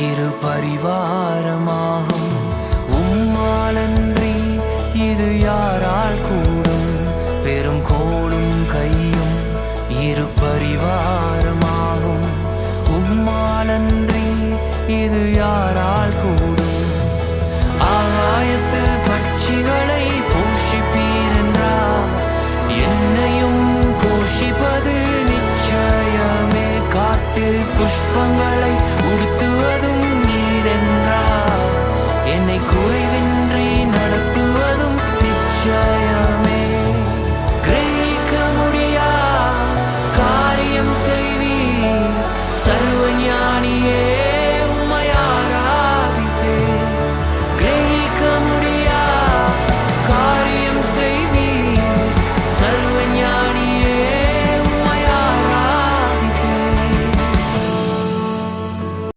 இரு பரிவாரமாகும். உம்மாலன்றி இது யாரால் கூடும்? வெறும் கோலும் கையும் இரு பரிவாரமாகும். உம்மாலன்றி இது யாரால் கூடும்? ஆகாயத்து பட்சிகளை போஷிப்பீரென்றார், என்னையும் போஷிப்பது நிச்சயமே. காட்டு புஷ்பங்களை